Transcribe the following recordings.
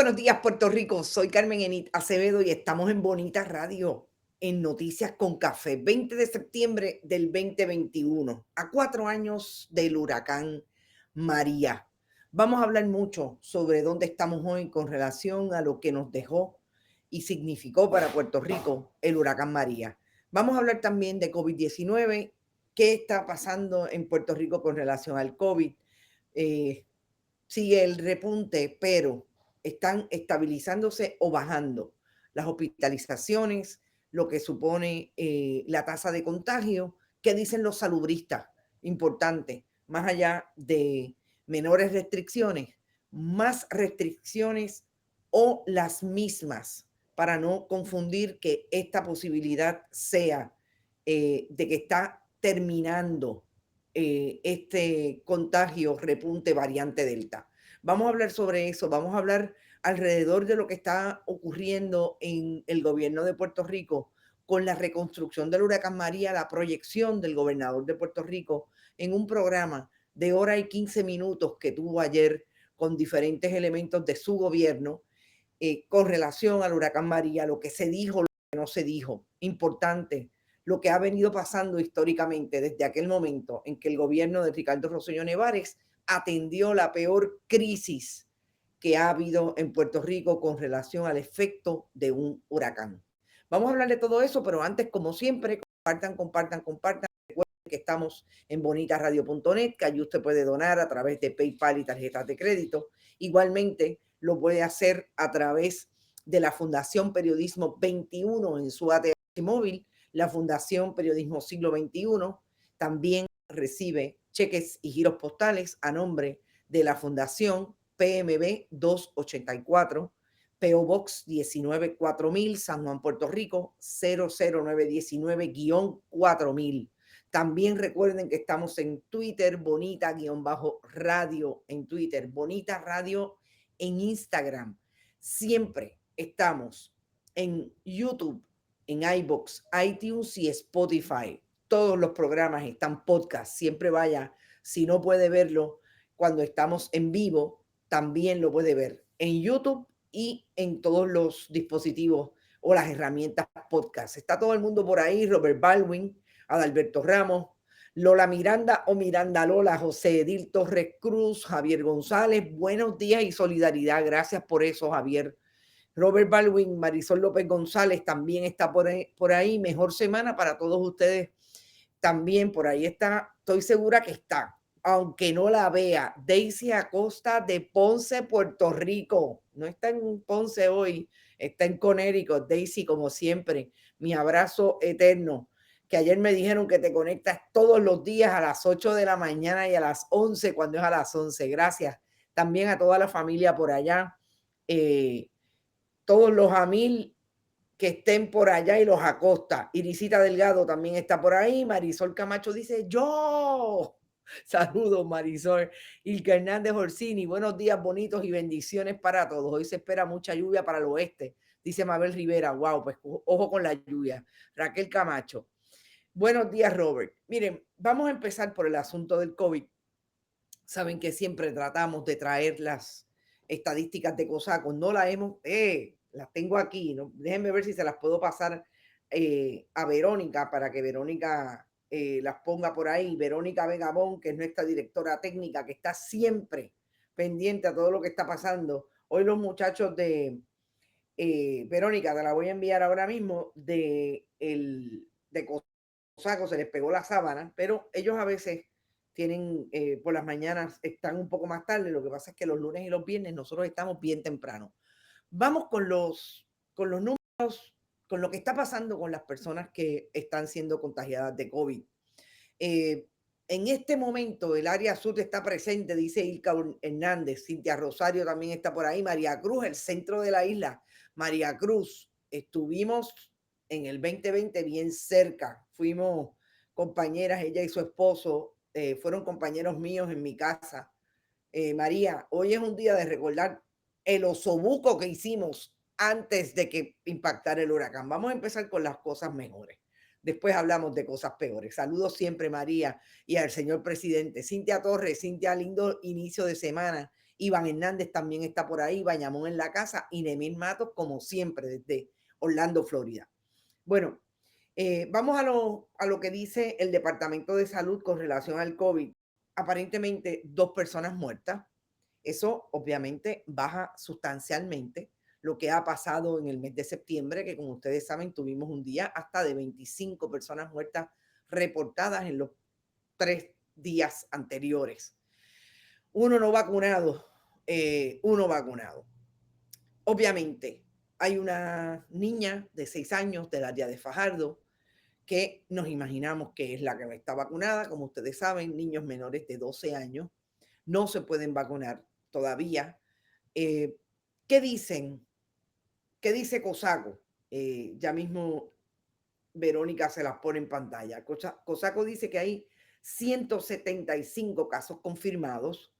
Buenos días, Puerto Rico. Soy Carmen Enit Acevedo y estamos en Bonita Radio, en Noticias con Café, 20 de septiembre del 2021, a 4 años del huracán María. Vamos a hablar mucho sobre dónde estamos hoy con relación a lo que nos dejó y significó para Puerto Rico el huracán María. Vamos a hablar también de COVID-19, qué está pasando en Puerto Rico con relación al COVID. Eh, Sigue el repunte, pero están estabilizándose o bajando las hospitalizaciones, lo que supone la tasa de contagio. ¿Qué dicen los salubristas? Importante, más allá de menores restricciones, más restricciones o las mismas, para no confundir que esta posibilidad sea de que está terminando este contagio repunte variante Delta. Vamos a hablar sobre eso, vamos a hablar alrededor de lo que está ocurriendo en el gobierno de Puerto Rico con la reconstrucción del huracán María, la proyección del gobernador de Puerto Rico en un programa de hora y 15 minutos que tuvo ayer con diferentes elementos de su gobierno con relación al huracán María, lo que se dijo, lo que no se dijo. Importante, lo que ha venido pasando históricamente desde aquel momento en que el gobierno de Ricardo Rosselló Nevares atendió la peor crisis que ha habido en Puerto Rico con relación al efecto de un huracán. Vamos a hablar de todo eso, pero antes, como siempre, compartan. Recuerden que estamos en bonitaradio.net, que allí usted puede donar a través de PayPal y tarjetas de crédito. Igualmente, lo puede hacer a través de la Fundación Periodismo 21 en su ATH móvil, la Fundación Periodismo Siglo XXI. También recibe cheques y giros postales a nombre de la Fundación PMB 284, PO Box 194000, San Juan, Puerto Rico 00919-4000. También recuerden que estamos en Twitter, Bonita-Radio en Twitter, Bonita Radio en Instagram. Siempre estamos en YouTube, en iVoox, iTunes y Spotify. Todos los programas están podcast. Siempre vaya, si no puede verlo cuando estamos en vivo, también lo puede ver en YouTube y en todos los dispositivos o las herramientas podcast. Está todo el mundo por ahí, Robert Baldwin, Adalberto Ramos, Lola Miranda o Miranda Lola, José Edil Torres Cruz, Javier González. Buenos días y solidaridad. Gracias por eso, Javier. Robert Baldwin, Marisol López González también está por ahí. Mejor semana para todos ustedes. También por ahí está, estoy segura que está, aunque no la vea, Daisy Acosta de Ponce, Puerto Rico. No está en Ponce hoy, está en Connecticut. Daisy, como siempre, mi abrazo eterno. Que ayer me dijeron que te conectas todos los días a las 8 de la mañana y a las 11 cuando es a las 11. Gracias. También a toda la familia por allá. Todos los Amil que estén por allá y los Acosta. Irisita Delgado también está por ahí. Marisol Camacho dice, yo. Saludos, Marisol. Ilka Hernández Orsini, buenos días, bonitos y bendiciones para todos. Hoy se espera mucha lluvia para el oeste, dice Mabel Rivera. Wow, pues ojo con la lluvia. Raquel Camacho. Buenos días, Robert. Miren, vamos a empezar por el asunto del COVID. Saben que siempre tratamos de traer las estadísticas de COSACO. No las hemos, las tengo aquí, ¿no? Déjenme ver si se las puedo pasar a Verónica para que Verónica las ponga por ahí. Verónica Vegabón, que es nuestra directora técnica, que está siempre pendiente a todo lo que está pasando. Hoy los muchachos de Verónica, te la voy a enviar ahora mismo, de COSACO, se les pegó la sábana, pero ellos a veces tienen, por las mañanas están un poco más tarde, lo que pasa es que los lunes y los viernes nosotros estamos bien temprano. Vamos con los números, con lo que está pasando con las personas que están siendo contagiadas de COVID. En este momento el área sur está presente, dice Ilka Hernández, Cintia Rosario también está por ahí, María Cruz, el centro de la isla. María Cruz, estuvimos en el 2020 bien cerca, fuimos compañeras, ella y su esposo, fueron compañeros míos en mi casa. María, hoy es un día de recordar el osobuco que hicimos antes de que impactara el huracán. Vamos a empezar con las cosas mejores. Después hablamos de cosas peores. Saludos siempre, María, y al señor presidente. Cintia Torres, Cintia, lindo inicio de semana Iván Hernández también está por ahí, Bayamón en la casa y Nemil Matos, como siempre, desde Orlando, Florida. Bueno, vamos a lo que dice el Departamento de Salud con relación al COVID. Aparentemente, 2 personas muertas. Eso obviamente baja sustancialmente lo que ha pasado en el mes de septiembre, que como ustedes saben, tuvimos un día hasta de 25 personas muertas reportadas en los 3 días anteriores. Uno no vacunado, uno vacunado. Obviamente, hay una niña de 6 años del área de Fajardo que nos imaginamos que es la que no está vacunada. Como ustedes saben, niños menores de 12 años no se pueden vacunar todavía. Eh, ¿Qué dicen? ¿Qué dice COSACO? Ya mismo Verónica se las pone en pantalla. COSACO dice que hay 175 casos confirmados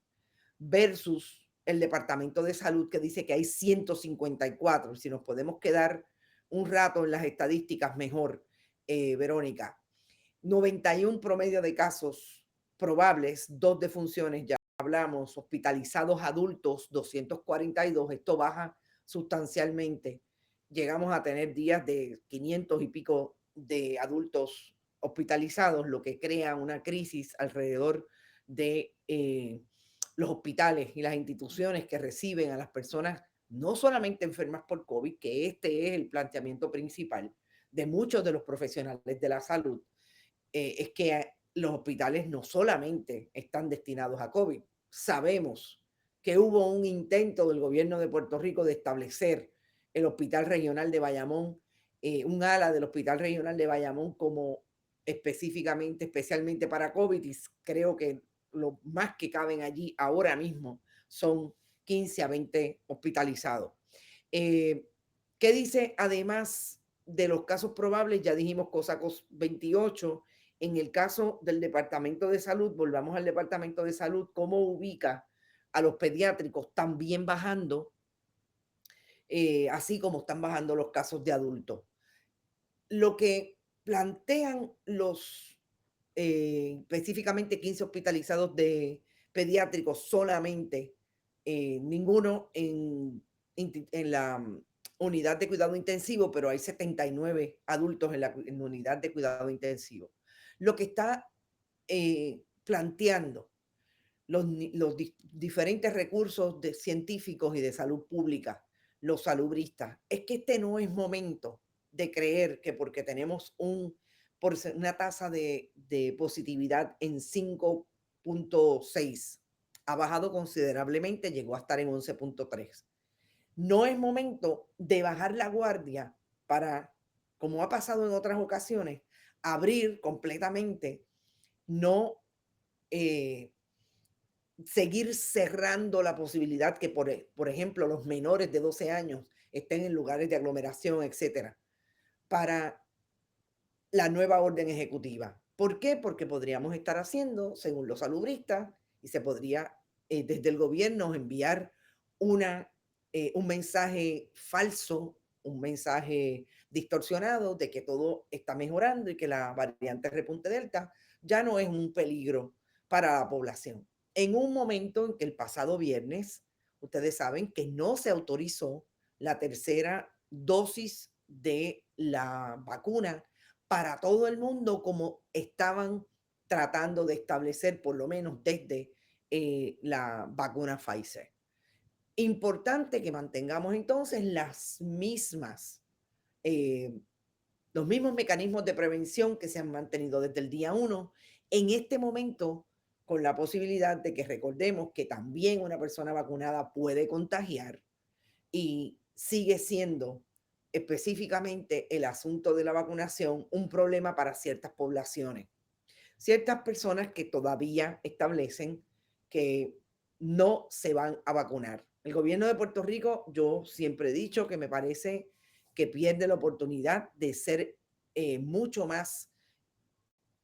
versus el Departamento de Salud que dice que hay 154. Si nos podemos quedar un rato en las estadísticas, mejor, Verónica. 91 promedio de casos probables, 2 defunciones, ya hablamos, hospitalizados adultos, 242, esto baja sustancialmente. Llegamos a tener días de 500 y pico de adultos hospitalizados, lo que crea una crisis alrededor de los hospitales y las instituciones que reciben a las personas no solamente enfermas por COVID, que este es el planteamiento principal de muchos de los profesionales de la salud, es que los hospitales no solamente están destinados a COVID. Sabemos que hubo un intento del gobierno de Puerto Rico de establecer el Hospital Regional de Bayamón, un ala del Hospital Regional de Bayamón como especialmente para COVID, y creo que lo más que caben allí ahora mismo son 15 a 20 hospitalizados. Eh, ¿Qué dice además de los casos probables? Ya dijimos COSACOS 28. En el caso del Departamento de Salud, volvamos al Departamento de Salud, ¿cómo ubica a los pediátricos también bajando, así como están bajando los casos de adultos? Lo que plantean los específicamente 15 hospitalizados de pediátricos solamente, ninguno en la unidad de cuidado intensivo, pero hay 79 adultos en la unidad de cuidado intensivo. Lo que está planteando los diferentes recursos de científicos y de salud pública, los salubristas, es que este no es momento de creer que porque tenemos una tasa de positividad en 5.6, ha bajado considerablemente, llegó a estar en 11.3. No es momento de bajar la guardia para, como ha pasado en otras ocasiones, abrir completamente, no seguir cerrando la posibilidad que, por ejemplo, los menores de 12 años estén en lugares de aglomeración, etcétera, para la nueva orden ejecutiva. ¿Por qué? Porque podríamos estar haciendo, según los salubristas, y se podría desde el gobierno enviar un mensaje falso, un mensaje distorsionado de que todo está mejorando y que la variante repunte delta ya no es un peligro para la población. En un momento en que el pasado viernes, ustedes saben que no se autorizó la tercera dosis de la vacuna para todo el mundo como estaban tratando de establecer, por lo menos desde la vacuna Pfizer. Importante que mantengamos entonces eh, los mismos mecanismos de prevención que se han mantenido desde el día 1, en este momento con la posibilidad de que recordemos que también una persona vacunada puede contagiar y sigue siendo específicamente el asunto de la vacunación un problema para ciertas poblaciones. Ciertas personas que todavía establecen que no se van a vacunar. El gobierno de Puerto Rico, yo siempre he dicho que me parece que pierde la oportunidad de ser mucho más,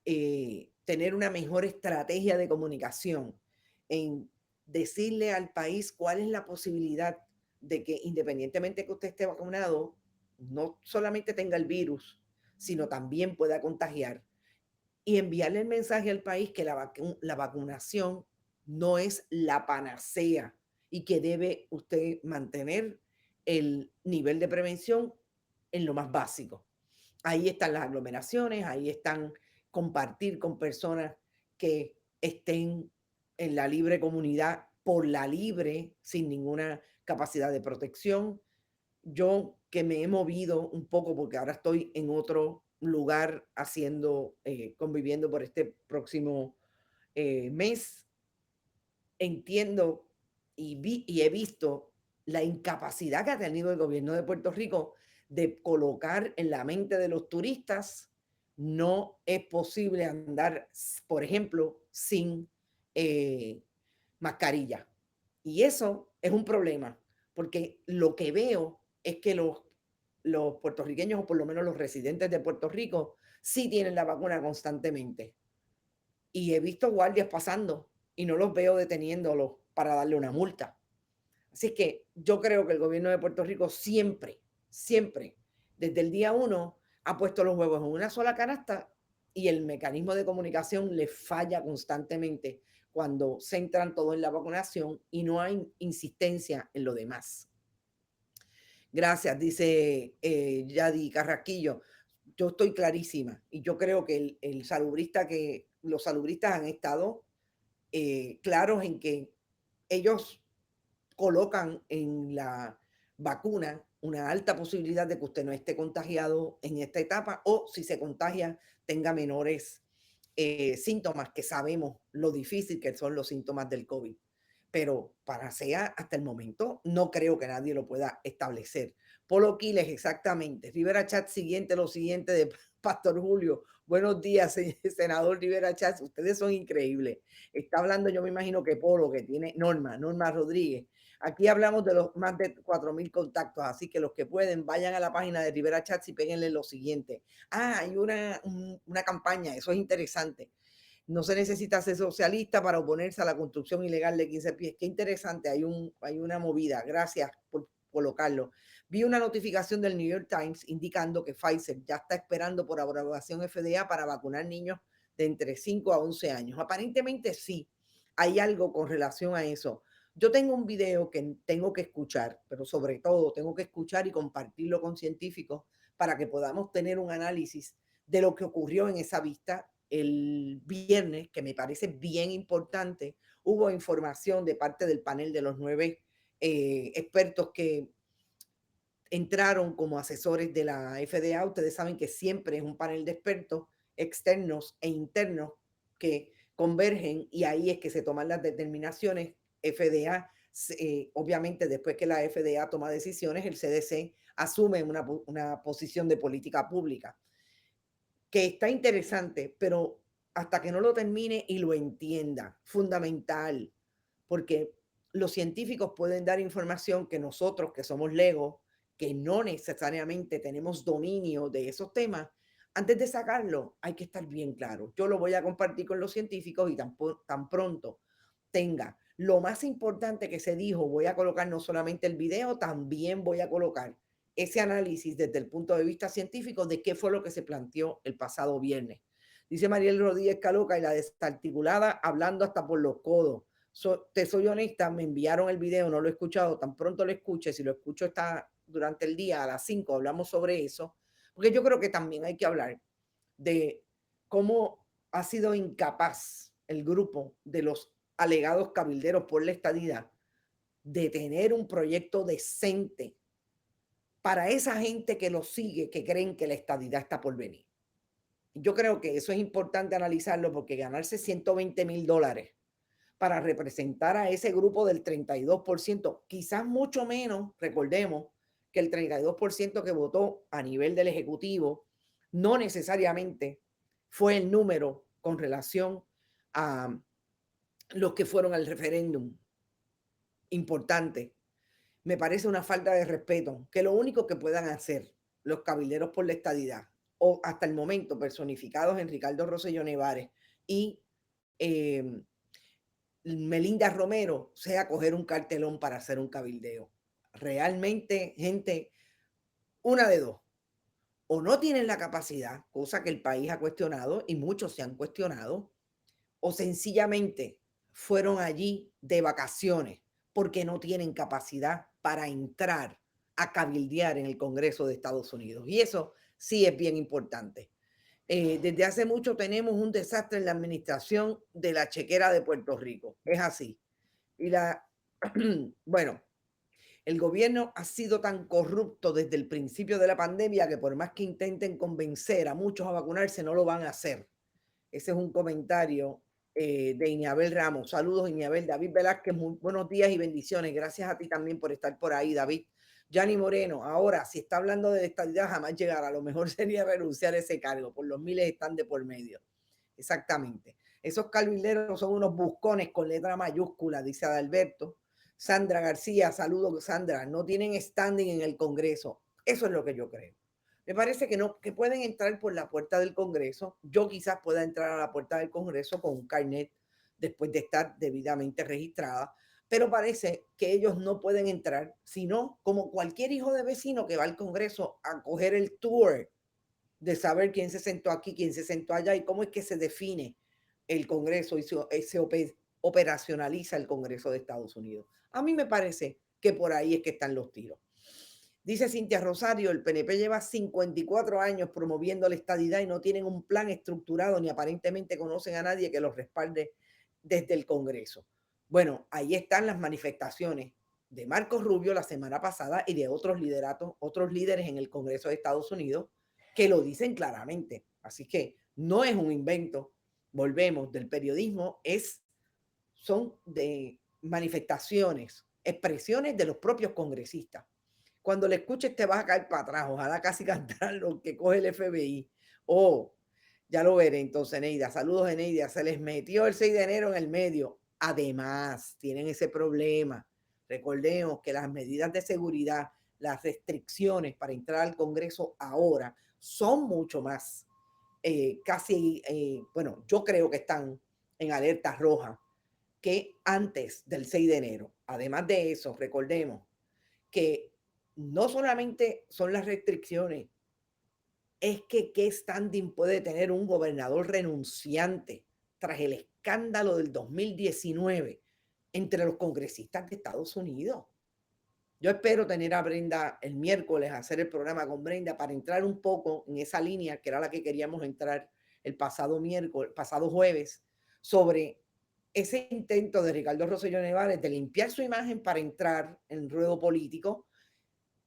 tener una mejor estrategia de comunicación, en decirle al país cuál es la posibilidad de que independientemente que usted esté vacunado, no solamente tenga el virus, sino también pueda contagiar, y enviarle el mensaje al país que la vacunación no es la panacea y que debe usted mantener el nivel de prevención en lo más básico. Ahí están las aglomeraciones, ahí están compartir con personas que estén en la libre comunidad por la libre, sin ninguna capacidad de protección. Yo que me he movido un poco porque ahora estoy en otro lugar haciendo, conviviendo por este próximo mes, entiendo y he visto la incapacidad que ha tenido el gobierno de Puerto Rico de colocar en la mente de los turistas, no es posible andar, por ejemplo, sin eh, mascarilla. Y eso es un problema, porque lo que veo es que los puertorriqueños, o por lo menos los residentes de Puerto Rico, sí tienen la vacuna constantemente. Y he visto guardias pasando y no los veo deteniéndolos para darle una multa. Así que yo creo que el gobierno de Puerto Rico siempre, siempre, desde el día uno, ha puesto los huevos en una sola canasta y el mecanismo de comunicación le falla constantemente cuando centran todo en la vacunación y no hay insistencia en lo demás. Gracias, dice Yadi Carrasquillo. Yo estoy clarísima y yo creo que el salubrista que los salubristas han estado claros en que ellos colocan en la vacuna una alta posibilidad de que usted no esté contagiado en esta etapa o si se contagia tenga menores síntomas, que sabemos lo difícil que son los síntomas del COVID. Pero para sea hasta el momento, no creo que nadie lo pueda establecer. Polo Quiles, exactamente. Rivera Chat, siguiente, lo siguiente de Pastor Julio. Buenos días, senador Rivera Chat. Ustedes son increíbles. Está hablando, yo me imagino que Polo, que tiene Norma Rodríguez. Aquí hablamos de los más de 4,000 contactos, así que los que pueden, vayan a la página de Rivera Chats y péguenle lo siguiente. Hay una campaña, eso es interesante. No se necesita ser socialista para oponerse a la construcción ilegal de 15 pies. Qué interesante, hay una movida. Gracias por colocarlo. Vi una notificación del New York Times indicando que Pfizer ya está esperando por aprobación FDA para vacunar niños de entre 5 a 11 años. Aparentemente sí, hay algo con relación a eso. Yo tengo un video que tengo que escuchar, pero sobre todo tengo que escuchar y compartirlo con científicos para que podamos tener un análisis de lo que ocurrió en esa vista el viernes, que me parece bien importante. Hubo información de parte del panel de los 9 expertos que entraron como asesores de la FDA. Ustedes saben que siempre es un panel de expertos externos e internos que convergen y ahí es que se toman las determinaciones. FDA, obviamente después que la FDA toma decisiones, el CDC asume una posición de política pública que está interesante, pero hasta que no lo termine y lo entienda, fundamental, porque los científicos pueden dar información que nosotros, que somos legos, que no necesariamente tenemos dominio de esos temas, antes de sacarlo hay que estar bien claro. Yo lo voy a compartir con los científicos y tan pronto tenga lo más importante que se dijo, voy a colocar no solamente el video, también voy a colocar ese análisis desde el punto de vista científico de qué fue lo que se planteó el pasado viernes. Dice Mariel Rodríguez Caloca y la desarticulada hablando hasta por los codos. Te soy honesta, me enviaron el video, no lo he escuchado, tan pronto lo escuche, si lo escucho está durante el día a las 5, hablamos sobre eso, porque yo creo que también hay que hablar de cómo ha sido incapaz el grupo de los alegados cabilderos por la estadidad de tener un proyecto decente para esa gente que lo sigue, que creen que la estadidad está por venir. Yo creo que eso es importante analizarlo porque ganarse $120,000 para representar a ese grupo del 32%, quizás mucho menos, recordemos que el 32% que votó a nivel del Ejecutivo no necesariamente fue el número con relación a los que fueron al referéndum. Importante. Me parece una falta de respeto que lo único que puedan hacer los cabilderos por la estadidad, o hasta el momento personificados en Ricardo Rosselló Nevares y eh, Melinda Romero, sea coger un cartelón para hacer un cabildeo. Realmente, gente, una de dos. O no tienen la capacidad, cosa que el país ha cuestionado y muchos se han cuestionado, o sencillamente fueron allí de vacaciones porque no tienen capacidad para entrar a cabildear en el Congreso de Estados Unidos. Y eso sí es bien importante. Desde hace mucho tenemos un desastre en la administración de la chequera de Puerto Rico. Es así. Y bueno, el gobierno ha sido tan corrupto desde el principio de la pandemia que por más que intenten convencer a muchos a vacunarse, no lo van a hacer. Ese es un comentario de Iñabel Ramos. Saludos, Iñabel. David Velázquez, muy buenos días y bendiciones. Gracias a ti también por estar por ahí, David. Yanni Moreno, ahora, si está hablando de estadidad, jamás llegará. Lo mejor sería renunciar a ese cargo, por los miles están de por medio. Exactamente. Esos calvileros son unos buscones con letra mayúscula, dice Adalberto. Sandra García, saludos, Sandra. No tienen standing en el Congreso. Eso es lo que yo creo. Me parece que no, que pueden entrar por la puerta del Congreso. Yo quizás pueda entrar a la puerta del Congreso con un carnet después de estar debidamente registrada, pero parece que ellos no pueden entrar, sino como cualquier hijo de vecino que va al Congreso a coger el tour de saber quién se sentó aquí, quién se sentó allá y cómo es que se define el Congreso y se operacionaliza el Congreso de Estados Unidos. A mí me parece que por ahí es que están los tiros. Dice Cintia Rosario, el PNP lleva 54 años promoviendo la estadidad y no tienen un plan estructurado ni aparentemente conocen a nadie que los respalde desde el Congreso. Bueno, ahí están las manifestaciones de Marcos Rubio la semana pasada y de otros lideratos, otros líderes en el Congreso de Estados Unidos que lo dicen claramente. Así que no es un invento, volvemos, del periodismo, son de manifestaciones, expresiones de los propios congresistas. Cuando le escuches te vas a caer para atrás, ojalá casi cantar lo que coge el FBI. Oh, ya lo veré entonces, Neida. Saludos, Neida. Se les metió el 6 de enero en el medio. Además, tienen ese problema. Recordemos que las medidas de seguridad, las restricciones para entrar al Congreso ahora son mucho más, bueno, yo creo que están en alerta roja que antes del 6 de enero. Además de eso, recordemos que no solamente son las restricciones, es que qué standing puede tener un gobernador renunciante tras el escándalo del 2019 entre los congresistas de Estados Unidos. Yo espero tener a Brenda el miércoles, hacer el programa con Brenda para entrar un poco en esa línea que era la que queríamos entrar el pasado miércoles, pasado jueves, sobre ese intento de Ricardo Rosselló Nevares de limpiar su imagen para entrar en ruedo político,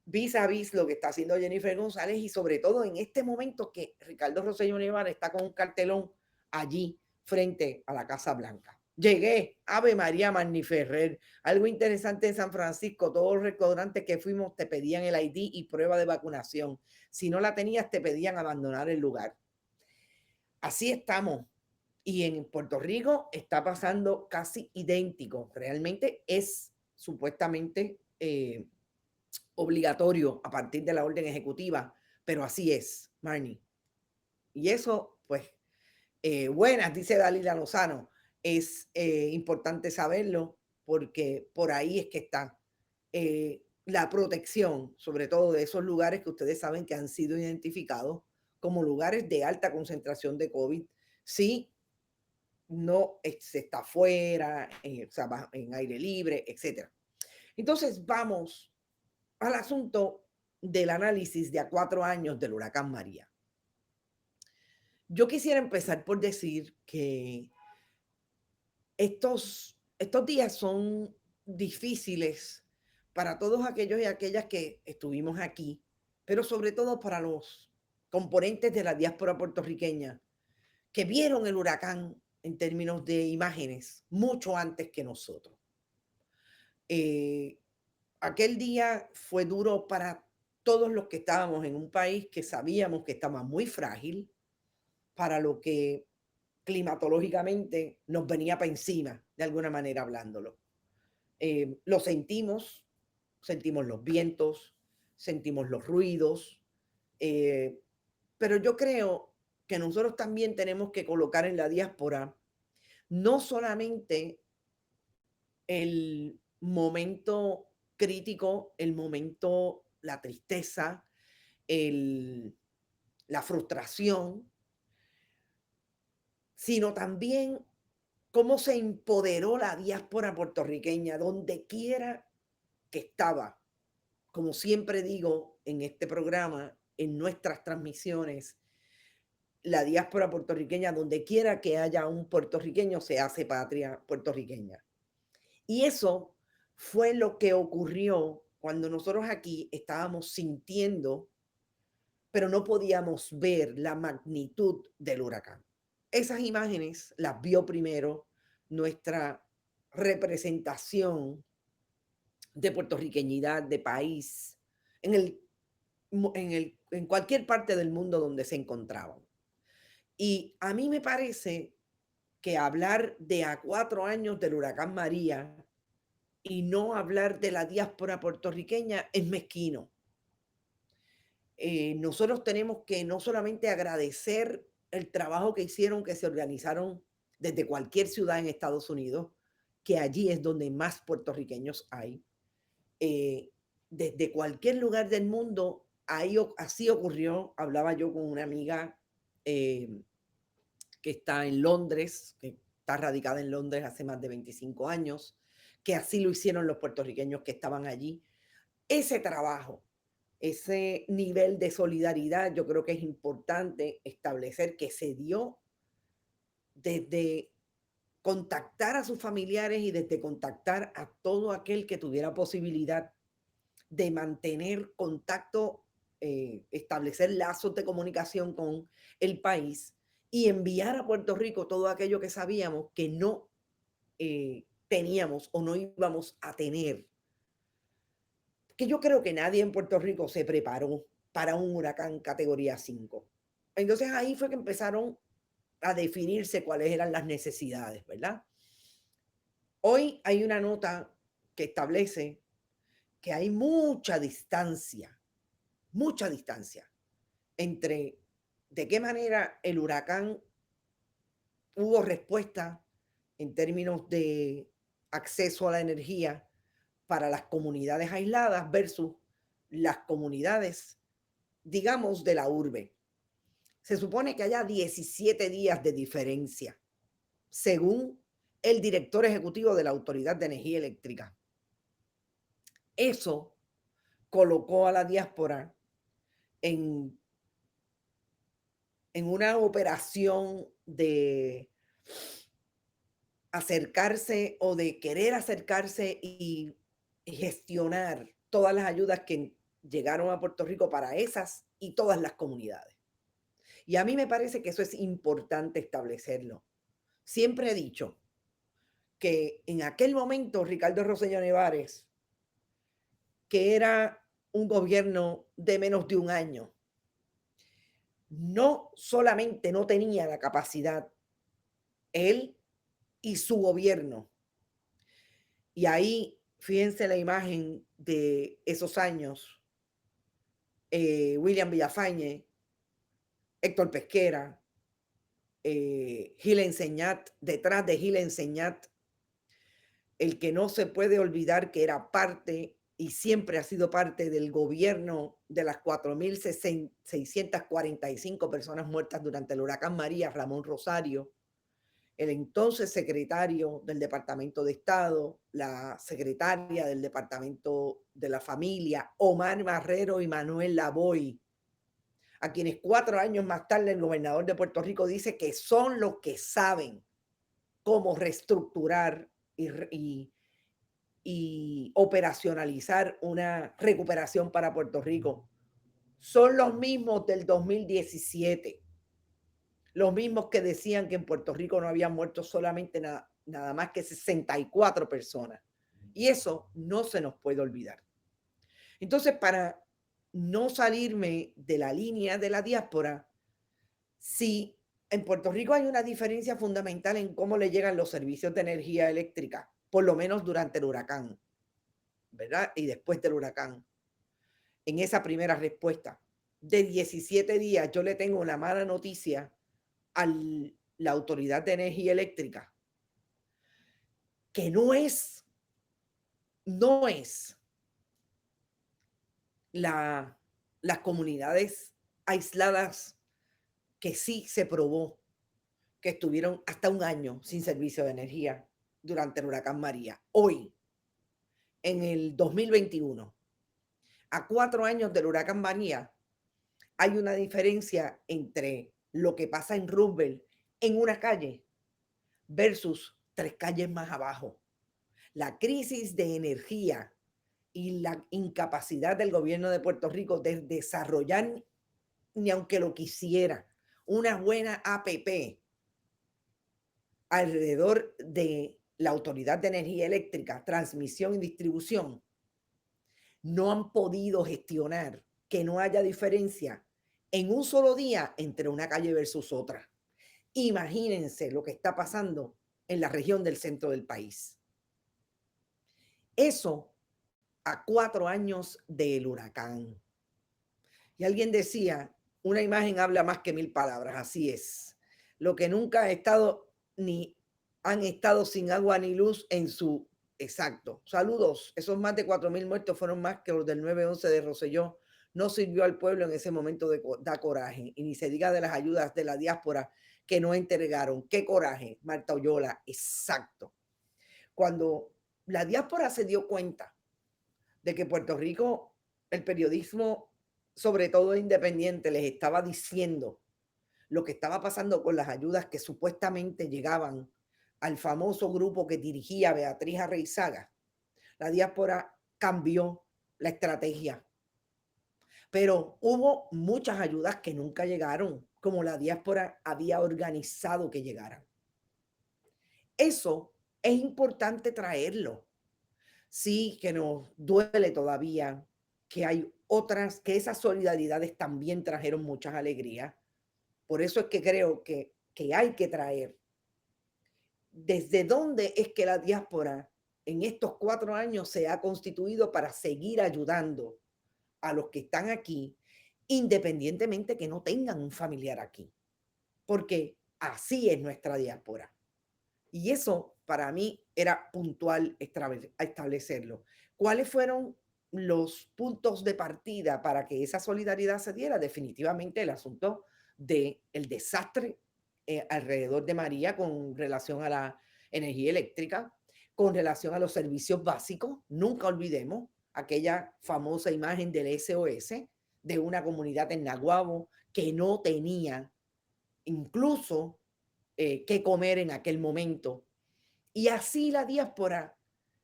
vis a vis lo que está haciendo Jennifer González y sobre todo en este momento que Ricardo Rosselló Nevares está con un cartelón allí frente a la Casa Blanca. Llegué, Ave María Magniferrer. Algo interesante en San Francisco, todos los restaurantes que fuimos te pedían el ID y prueba de vacunación. Si no la tenías, te pedían abandonar el lugar. Así estamos. Y en Puerto Rico está pasando casi idéntico. Realmente es supuestamente obligatorio a partir de la orden ejecutiva, pero así es, Marnie. Y eso, pues, buenas, dice Dalila Lozano, es importante saberlo porque por ahí es que está la protección, sobre todo de esos lugares que ustedes saben que han sido identificados como lugares de alta concentración de COVID. Sí, no se está afuera, o sea, en aire libre, etcétera. Entonces vamos al asunto del análisis de a 4 años del huracán María. Yo quisiera empezar por decir que estos días son difíciles para todos aquellos y aquellas que estuvimos aquí, pero sobre todo para los componentes de la diáspora puertorriqueña que vieron el huracán en términos de imágenes mucho antes que nosotros. Aquel día fue duro para todos los que estábamos en un país que sabíamos que estaba muy frágil para lo que climatológicamente nos venía para encima, de alguna manera hablándolo. Lo sentimos los vientos, sentimos los ruidos, eh, pero yo creo que nosotros también tenemos que colocar en la diáspora no solamente el momento crítico, el momento, la tristeza, la frustración, sino también cómo se empoderó la diáspora puertorriqueña donde quiera que estaba. Como siempre digo en este programa, en nuestras transmisiones, la diáspora puertorriqueña, donde quiera que haya un puertorriqueño, se hace patria puertorriqueña. Y eso fue lo que ocurrió cuando nosotros aquí estábamos sintiendo, pero no podíamos ver la magnitud del huracán. Esas imágenes las vio primero nuestra representación de puertorriqueñidad, de país, en en cualquier parte del mundo donde se encontraban. Y a mí me parece que hablar de a 4 años del huracán María y no hablar de la diáspora puertorriqueña es mezquino. Nosotros tenemos que no solamente agradecer el trabajo que hicieron, que se organizaron desde cualquier ciudad en Estados Unidos, que allí es donde más puertorriqueños hay, eh, desde cualquier lugar del mundo, así ocurrió. Hablaba yo con una amiga que está en Londres, que está radicada en Londres hace más de 25 años, que así lo hicieron los puertorriqueños que estaban allí. Ese trabajo, ese nivel de solidaridad, yo creo que es importante establecer que se dio desde contactar a sus familiares y desde contactar a todo aquel que tuviera posibilidad de mantener contacto, establecer lazos de comunicación con el país y enviar a Puerto Rico todo aquello que sabíamos que no teníamos o no íbamos a tener. Que yo creo que nadie en Puerto Rico se preparó para un huracán categoría 5. Entonces ahí fue que empezaron a definirse cuáles eran las necesidades, ¿verdad? Hoy hay una nota que establece que hay mucha distancia entre de qué manera el huracán hubo respuesta en términos de acceso a la energía para las comunidades aisladas versus las comunidades, digamos, de la urbe. Se supone que haya 17 días de diferencia, según el director ejecutivo de la Autoridad de Energía Eléctrica. Eso colocó a la diáspora en, en una operación de acercarse o de querer acercarse y gestionar todas las ayudas que llegaron a Puerto Rico para esas y todas las comunidades. Y a mí me parece que eso es importante establecerlo. Siempre he dicho que en aquel momento Ricardo Rosselló Nevares, que era un gobierno de menos de un año, no solamente no tenía la capacidad, él y su gobierno. Y ahí, fíjense la imagen de esos años, William Villafañe, Héctor Pesquera, Gil Enseñat, detrás de Gil Enseñat, el que no se puede olvidar que era parte y siempre ha sido parte del gobierno de las 4.645 personas muertas durante el huracán María, Ramón Rosario, el entonces secretario del Departamento de Estado, la secretaria del Departamento de la Familia, Omar Marrero y Manuel Lavoy, a quienes 4 años más tarde el gobernador de Puerto Rico dice que son los que saben cómo reestructurar y operacionalizar una recuperación para Puerto Rico. Son los mismos del 2017, los mismos que decían que en Puerto Rico no habían muerto solamente nada más que 64 personas. Y eso no se nos puede olvidar. Entonces, para no salirme de la línea de la diáspora, si en Puerto Rico hay una diferencia fundamental en cómo le llegan los servicios de energía eléctrica, por lo menos durante el huracán, ¿verdad? Y después del huracán, en esa primera respuesta. De 17 días, yo le tengo una mala noticia a la Autoridad de Energía Eléctrica, que no es las comunidades aisladas que sí se probó que estuvieron hasta un año sin servicio de energía durante el huracán María. Hoy, en el 2021, a 4 años del huracán María, hay una diferencia entre lo que pasa en Roosevelt en una calle versus 3 calles más abajo. La crisis de energía y la incapacidad del gobierno de Puerto Rico de desarrollar, ni aunque lo quisiera, una buena APP alrededor de la Autoridad de Energía Eléctrica, transmisión y distribución, no han podido gestionar que no haya diferencia en un solo día entre una calle versus otra. Imagínense lo que está pasando en la región del centro del país. Eso a 4 años del huracán. Y alguien decía, una imagen habla más que 1000 palabras, así es. Lo que nunca ha estado ni han estado sin agua ni luz en su exacto. Saludos, esos más de 4000 muertos fueron más que los del 9/11 de Rosselló. No sirvió al pueblo en ese momento da coraje. Y ni se diga de las ayudas de la diáspora que no entregaron. Qué coraje, Marta Oyola, exacto. Cuando la diáspora se dio cuenta de que Puerto Rico, el periodismo, sobre todo independiente, les estaba diciendo lo que estaba pasando con las ayudas que supuestamente llegaban al famoso grupo que dirigía Beatriz Arreizaga, la diáspora cambió la estrategia. Pero hubo muchas ayudas que nunca llegaron, como la diáspora había organizado que llegaran. Eso es importante traerlo. Sí, que nos duele todavía, que hay otras, que esas solidaridades también trajeron muchas alegrías. Por eso es que creo que hay que traer desde dónde es que la diáspora en estos 4 años se ha constituido para seguir ayudando a los que están aquí, independientemente que no tengan un familiar aquí, porque así es nuestra diáspora. Y eso para mí era puntual establecerlo. ¿Cuáles fueron los puntos de partida para que esa solidaridad se diera? Definitivamente el asunto del desastre alrededor de María con relación a la energía eléctrica, con relación a los servicios básicos. Nunca olvidemos aquella famosa imagen del SOS de una comunidad en Naguabo que no tenía incluso qué comer en aquel momento. Y así la diáspora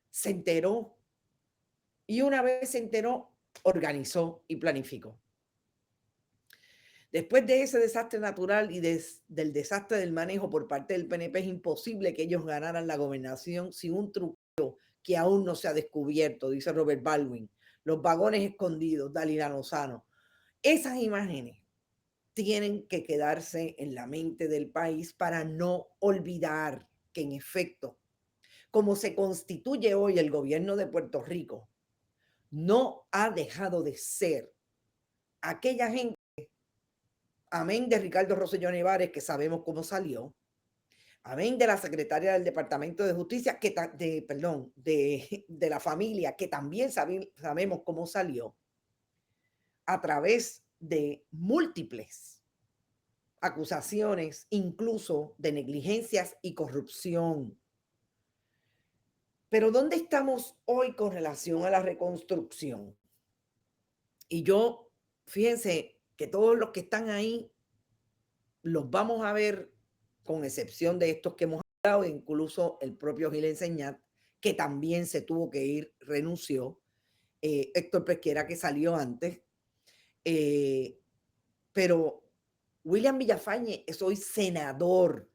se enteró y una vez se enteró, organizó y planificó. Después de ese desastre natural y del desastre del manejo por parte del PNP, es imposible que ellos ganaran la gobernación sin un truqueo que aún no se ha descubierto, dice Robert Baldwin. Los vagones escondidos, Dalila Lozano. Esas imágenes tienen que quedarse en la mente del país para no olvidar que en efecto, como se constituye hoy el gobierno de Puerto Rico, no ha dejado de ser aquella gente, amén de Ricardo Rosselló Nevares, que sabemos cómo salió, amén de la secretaria del Departamento de Justicia, de la familia, que también sabemos cómo salió, a través de múltiples acusaciones, incluso de negligencias y corrupción. Pero ¿dónde estamos hoy con relación a la reconstrucción? Y yo, fíjense que todos los que están ahí los vamos a ver, con excepción de estos que hemos hablado, incluso el propio Gil Enseñat, que también se tuvo que ir, renunció, Héctor Pesquera, que salió antes, eh, pero William Villafañe es hoy senador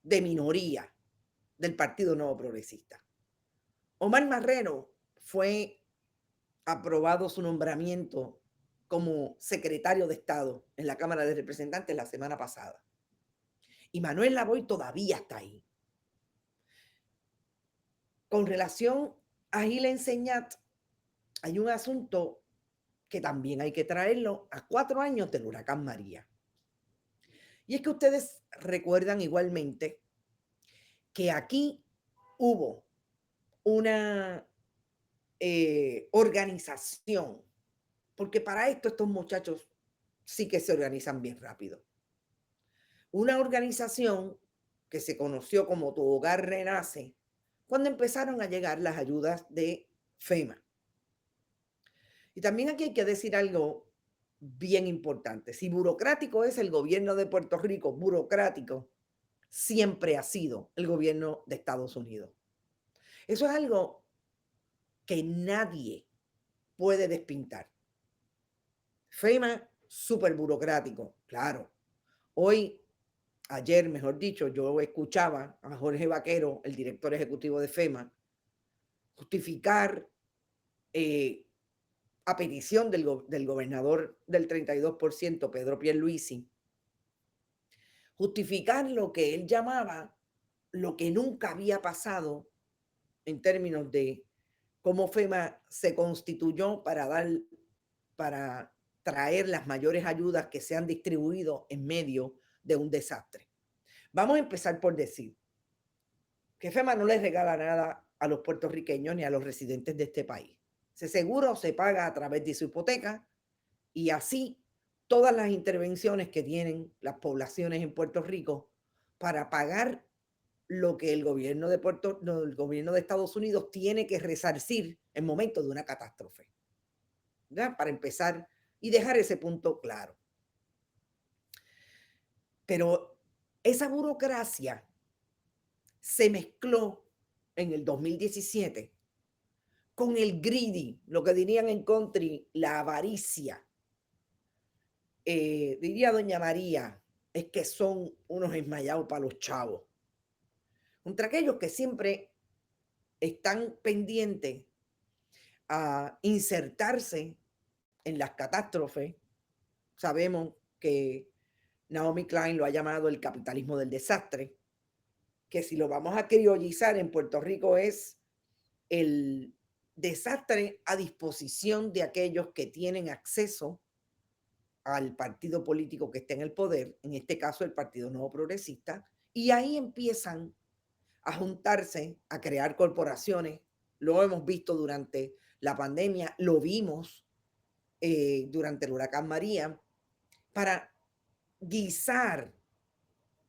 de minoría del Partido Nuevo Progresista. Omar Marrero fue aprobado su nombramiento como secretario de Estado en la Cámara de Representantes la semana pasada. Y Manuel Lavoy todavía está ahí. Con relación a Gil Enseñat, hay un asunto que también hay que traerlo a 4 años del huracán María. Y es que ustedes recuerdan igualmente que aquí hubo una organización, porque para esto estos muchachos sí que se organizan bien rápido. una organización que se conoció como Tu Hogar Renace, cuando empezaron a llegar las ayudas de FEMA. Y también aquí hay que decir algo bien importante. Si burocrático es el gobierno de Puerto Rico, burocrático siempre ha sido el gobierno de Estados Unidos. Eso es algo que nadie puede despintar. FEMA, súper burocrático, claro. Hoy, ayer, mejor dicho, yo escuchaba a Jorge Vaquero, el director ejecutivo de FEMA, justificar a petición del gobernador del 32%, Pedro Pierluisi, justificar lo que él llamaba lo que nunca había pasado en términos de cómo FEMA se constituyó para traer las mayores ayudas que se han distribuido en medio de un desastre. Vamos a empezar por decir que FEMA no les regala nada a los puertorriqueños ni a los residentes de este país. Ese seguro se paga a través de su hipoteca y así todas las intervenciones que tienen las poblaciones en Puerto Rico para pagar lo que el gobierno el gobierno de Estados Unidos tiene que resarcir en momentos de una catástrofe. ¿Verdad? Para empezar y dejar ese punto claro. Pero esa burocracia se mezcló en el 2017 con el greedy, lo que dirían en country, la avaricia. Diría doña María, es que son unos esmayados para los chavos. Contra aquellos que siempre están pendientes a insertarse en las catástrofes. Sabemos que Naomi Klein lo ha llamado el capitalismo del desastre, que si lo vamos a criollizar en Puerto Rico es el desastre a disposición de aquellos que tienen acceso al partido político que está en el poder, en este caso el Partido Nuevo Progresista, y ahí empiezan a juntarse, a crear corporaciones. Lo hemos visto durante la pandemia, lo vimos durante el huracán María, para guisar,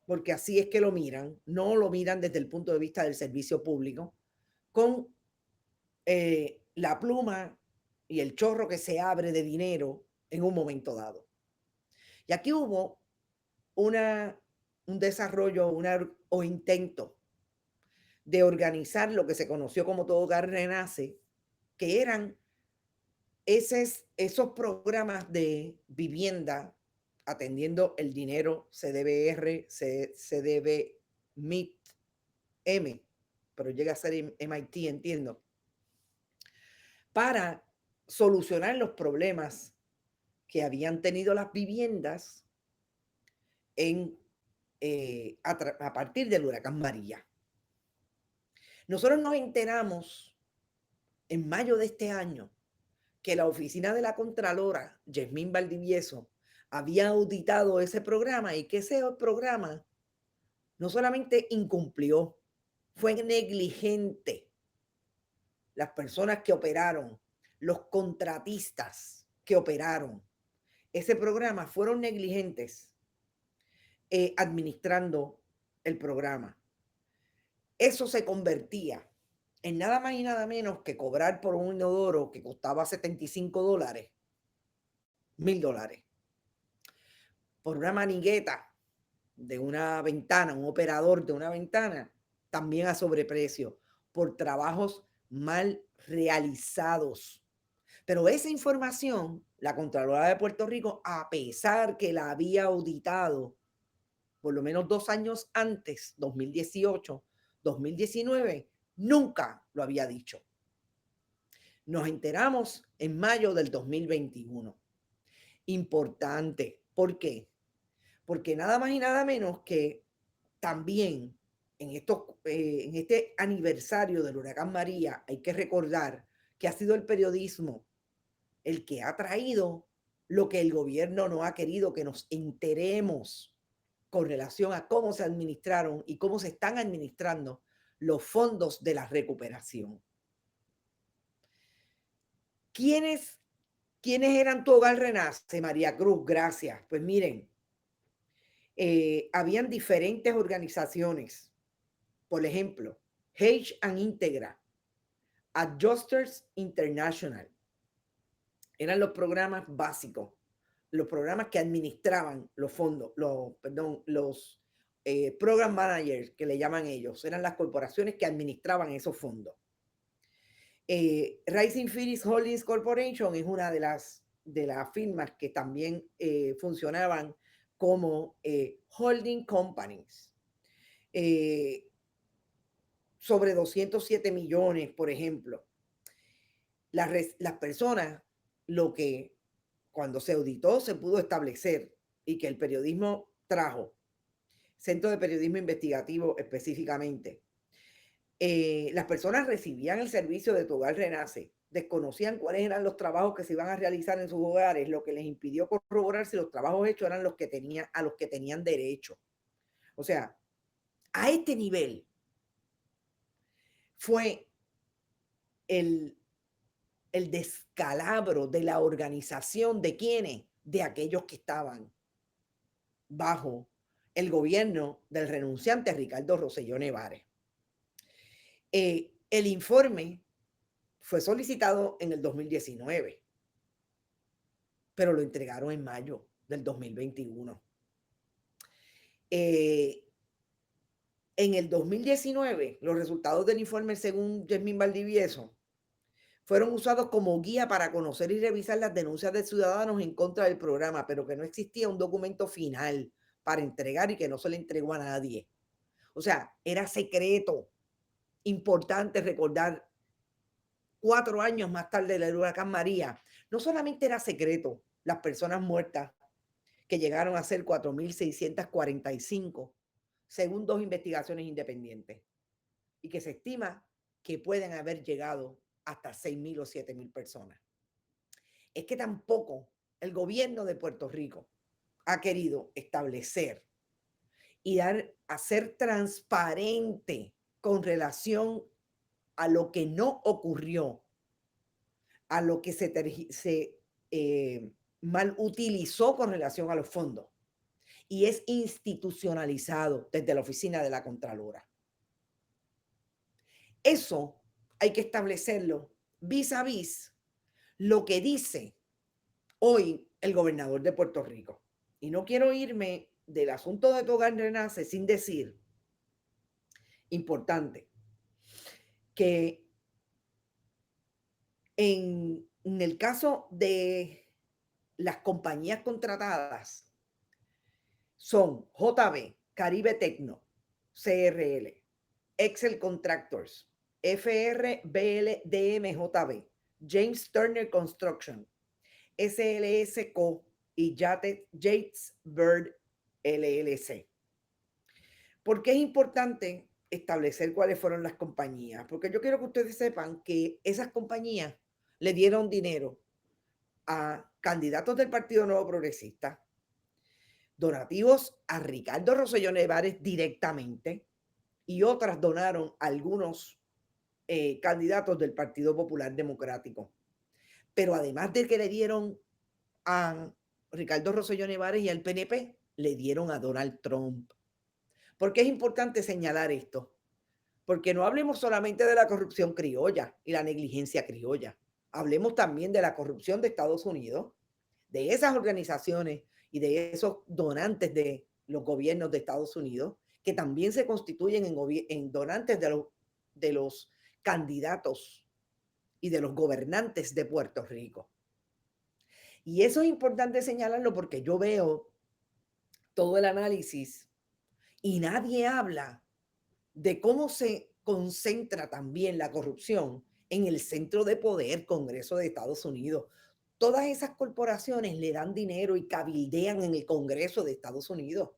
porque así es que lo miran, no lo miran desde el punto de vista del servicio público, con la pluma y el chorro que se abre de dinero en un momento dado. Y aquí hubo un desarrollo o intento de organizar lo que se conoció como Todo Hogar Renace, que eran esos programas de vivienda atendiendo el dinero CDBR, CDB, MIT, M, pero llega a ser MIT, entiendo, para solucionar los problemas que habían tenido las viviendas a partir del huracán María. Nosotros nos enteramos en mayo de este año que la oficina de la Contralora, Yasmín Valdivieso, había auditado ese programa y que ese programa no solamente incumplió, fue negligente. Las personas que operaron, los contratistas que operaron ese programa fueron negligentes administrando el programa. Eso se convertía en nada más y nada menos que cobrar por un inodoro que costaba $75, $1,000, por una manigueta de una ventana, un operador de una ventana, también a sobreprecio, por trabajos mal realizados. Pero esa información, la Contralora de Puerto Rico, a pesar que la había auditado por lo menos 2 años antes, 2018, 2019, nunca lo había dicho. Nos enteramos en mayo del 2021. Importante. ¿Por qué? Porque nada más y nada menos que también en este aniversario del huracán María hay que recordar que ha sido el periodismo el que ha traído lo que el gobierno no ha querido que nos enteremos con relación a cómo se administraron y cómo se están administrando los fondos de la recuperación. ¿Quiénes eran Tu Hogar Renace? María Cruz, gracias. Pues miren, habían diferentes organizaciones, por ejemplo, Hedge and Integra, Adjusters International, eran los programas básicos, los programas que administraban los fondos, los program managers que le llaman ellos, eran las corporaciones que administraban esos fondos. Rising Phoenix Holdings Corporation es una de las firmas que también funcionaban como holding companies. Sobre 207 millones, por ejemplo. Las personas, lo que cuando se auditó se pudo establecer y que el periodismo trajo, Centro de Periodismo Investigativo específicamente, las personas recibían el servicio de Tu Hogar Renace, desconocían cuáles eran los trabajos que se iban a realizar en sus hogares, lo que les impidió corroborar si los trabajos hechos eran los que a los que tenían derecho. O sea, a este nivel fue el descalabro de la organización de quienes, de aquellos que estaban bajo el gobierno del renunciante Ricardo Rosselló Nevares. El informe fue solicitado en el 2019, pero lo entregaron en mayo del 2021. En el 2019, los resultados del informe, según Yasmín Valdivieso, fueron usados como guía para conocer y revisar las denuncias de ciudadanos en contra del programa, pero que no existía un documento final para entregar y que no se le entregó a nadie. O sea, era secreto. Importante recordar, 4 años más tarde del huracán María, no solamente era secreto las personas muertas, que llegaron a ser 4.645, según 2 investigaciones independientes, y que se estima que pueden haber llegado hasta 6.000 o 7.000 personas. Es que tampoco el gobierno de Puerto Rico ha querido establecer y ser transparente con relación a lo que no ocurrió, a lo que se mal utilizó con relación a los fondos, y es institucionalizado desde la oficina de la Contralora. Eso hay que establecerlo vis a vis lo que dice hoy el gobernador de Puerto Rico. Y no quiero irme del asunto de Tu Hogar Renace sin decir, importante, que en el caso de las compañías contratadas son JB, Caribe Tecno, CRL, Excel Contractors, FRBLDMJB, James Turner Construction, SLS Co. y Yates Bird LLC. ¿Por qué es importante establecer cuáles fueron las compañías? Porque yo quiero que ustedes sepan que esas compañías le dieron dinero a candidatos del Partido Nuevo Progresista, donativos a Ricardo Rosselló Nevares directamente, y otras donaron a algunos candidatos del Partido Popular Democrático. Pero además de que le dieron a Ricardo Rosselló Nevares y al PNP, le dieron a Donald Trump. ¿Por qué es importante señalar esto? Porque no hablemos solamente de la corrupción criolla y la negligencia criolla. Hablemos también de la corrupción de Estados Unidos, de esas organizaciones y de esos donantes de los gobiernos de Estados Unidos, que también se constituyen en donantes de los candidatos y de los gobernantes de Puerto Rico. Y eso es importante señalarlo porque yo veo todo el análisis y nadie habla de cómo se concentra también la corrupción en el centro de poder, Congreso de Estados Unidos. Todas esas corporaciones le dan dinero y cabildean en el Congreso de Estados Unidos.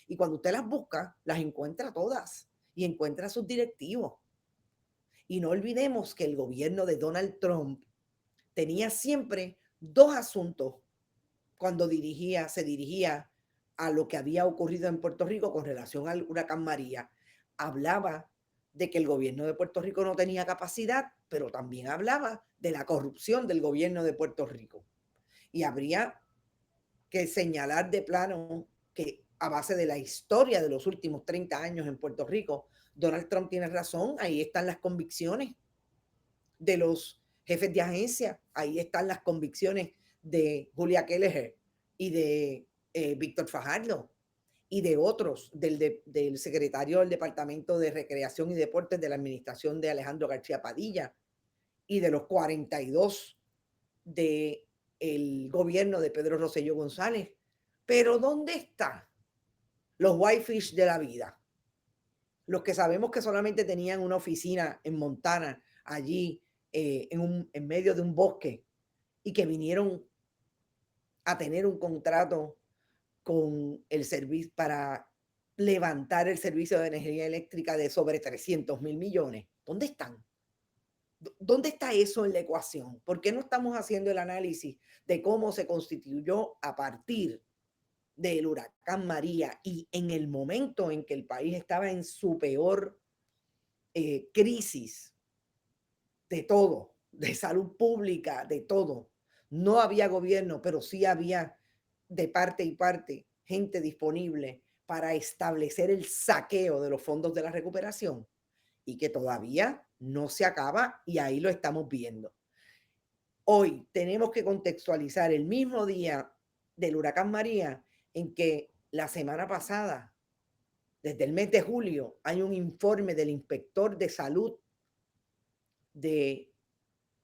Y cuando usted las busca, las encuentra todas y encuentra a sus directivos. Y no olvidemos que el gobierno de Donald Trump tenía siempre 2 asuntos cuando se dirigía a lo que había ocurrido en Puerto Rico con relación al huracán María. Hablaba de que el gobierno de Puerto Rico no tenía capacidad, pero también hablaba de la corrupción del gobierno de Puerto Rico. Y habría que señalar de plano que a base de la historia de los últimos 30 años en Puerto Rico, Donald Trump tiene razón, ahí están las convicciones de los jefes de agencia, ahí están las convicciones de Julia Kelleher y de Víctor Fajardo y de otros, del secretario del Departamento de Recreación y Deportes de la administración de Alejandro García Padilla y de los 42 del gobierno de Pedro Rosselló González. Pero ¿dónde están los whitefish de la vida? Los que sabemos que solamente tenían una oficina en Montana, allí en medio de un bosque, y que vinieron a tener un contrato con el servicio para levantar el servicio de energía eléctrica de sobre 300.000 millones. ¿Dónde están? ¿Dónde está eso en la ecuación? ¿Por qué no estamos haciendo el análisis de cómo se constituyó a partir del huracán María y en el momento en que el país estaba en su peor crisis de todo, de salud pública, de todo? No había gobierno, pero sí había de parte y parte gente disponible para establecer el saqueo de los fondos de la recuperación y que todavía no se acaba y ahí lo estamos viendo. Hoy tenemos que contextualizar el mismo día del huracán María en que la semana pasada, desde el mes de julio, hay un informe del inspector de salud de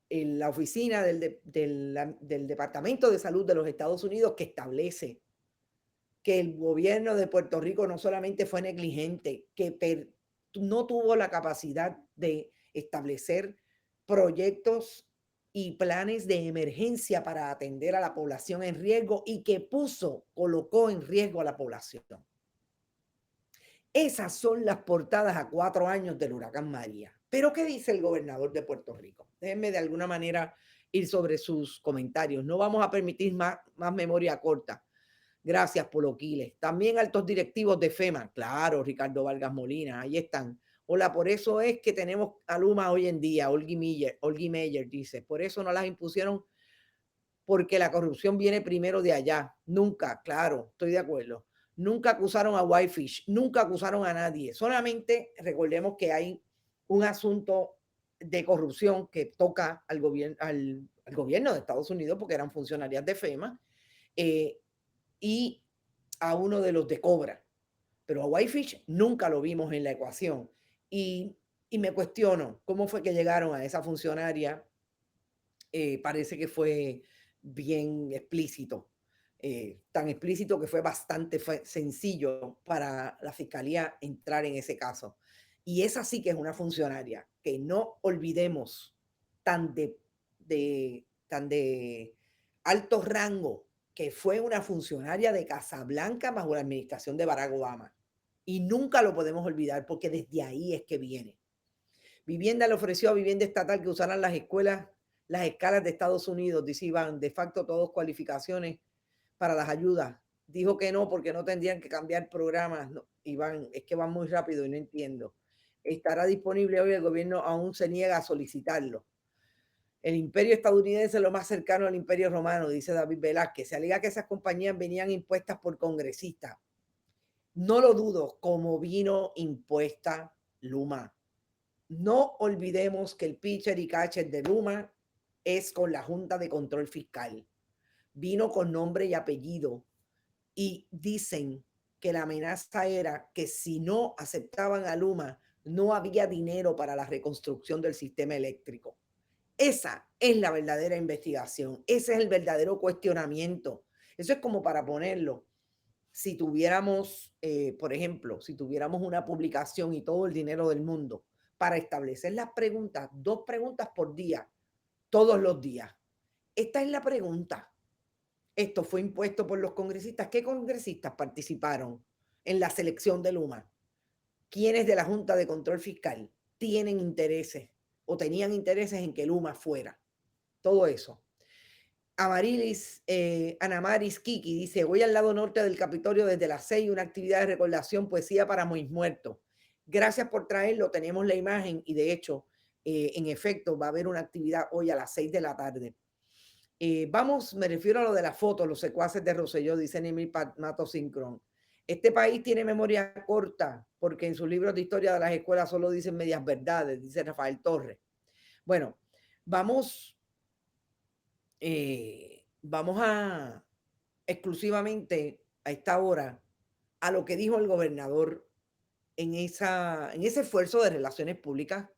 la oficina del Departamento de Salud de los Estados Unidos que establece que el gobierno de Puerto Rico no solamente fue negligente, que no tuvo la capacidad de establecer proyectos y planes de emergencia para atender a la población en riesgo y que colocó en riesgo a la población. Esas son las portadas a 4 años del huracán María. Pero ¿qué dice el gobernador de Puerto Rico? Déjenme de alguna manera ir sobre sus comentarios. No vamos a permitir más memoria corta. Gracias, Polo Quiles. También altos directivos de FEMA. Claro, Ricardo Vargas Molina, ahí están. Hola, por eso es que tenemos a Luma hoy en día. Olgi Meyer dice, por eso no las impusieron porque la corrupción viene primero de allá. Nunca, claro, estoy de acuerdo. Nunca acusaron a Whitefish, nunca acusaron a nadie. Solamente recordemos que hay un asunto de corrupción que toca al gobierno de Estados Unidos porque eran funcionarias de FEMA y a uno de los de Cobra. Pero a Whitefish nunca lo vimos en la ecuación. Y me cuestiono cómo fue que llegaron a esa funcionaria. Parece que fue bien explícito, tan explícito que fue bastante sencillo para la fiscalía entrar en ese caso. Y esa sí que es una funcionaria, que no olvidemos, tan tan de alto rango, que fue una funcionaria de Casablanca bajo la administración de Barack Obama. Y nunca lo podemos olvidar porque desde ahí es que viene. Vivienda le ofreció a Vivienda Estatal que usaran las escuelas, las escalas de Estados Unidos, dice Iván, de facto todos cualificaciones para las ayudas. Dijo que no porque no tendrían que cambiar programas. No, Iván, es que van muy rápido y no entiendo. Estará disponible hoy, el gobierno aún se niega a solicitarlo. El imperio estadounidense es lo más cercano al imperio romano, dice David Velázquez. Se alega que esas compañías venían impuestas por congresistas. No lo dudo, como vino impuesta Luma. No olvidemos que el pitcher y catcher de Luma es con la Junta de Control Fiscal. Vino con nombre y apellido y dicen que la amenaza era que si no aceptaban a Luma, no había dinero para la reconstrucción del sistema eléctrico. Esa es la verdadera investigación. Ese es el verdadero cuestionamiento. Eso es como para ponerlo. Si tuviéramos, por ejemplo, si tuviéramos una publicación y todo el dinero del mundo para establecer las preguntas, 2 preguntas por día, todos los días. Esta es la pregunta. Esto fue impuesto por los congresistas. ¿Qué congresistas participaron en la selección de Luma? ¿Quiénes de la Junta de Control Fiscal tienen intereses o tenían intereses en que Luma fuera? Todo eso. Amarilis, Anamaris Kiki dice, voy al lado norte del Capitolio desde las 6, una actividad de recordación, poesía para mis muertos. Gracias por traerlo, tenemos la imagen y de hecho, en efecto, va a haber una actividad hoy a las 6 de la tarde. Vamos, me refiero a lo de la foto, los secuaces de Rosselló, dice Nemil Mato Sincron. Este país tiene memoria corta porque en sus libros de historia de las escuelas solo dicen medias verdades, dice Rafael Torres. Bueno, vamos, vamos a exclusivamente a esta hora a lo que dijo el gobernador en ese esfuerzo de relaciones públicas,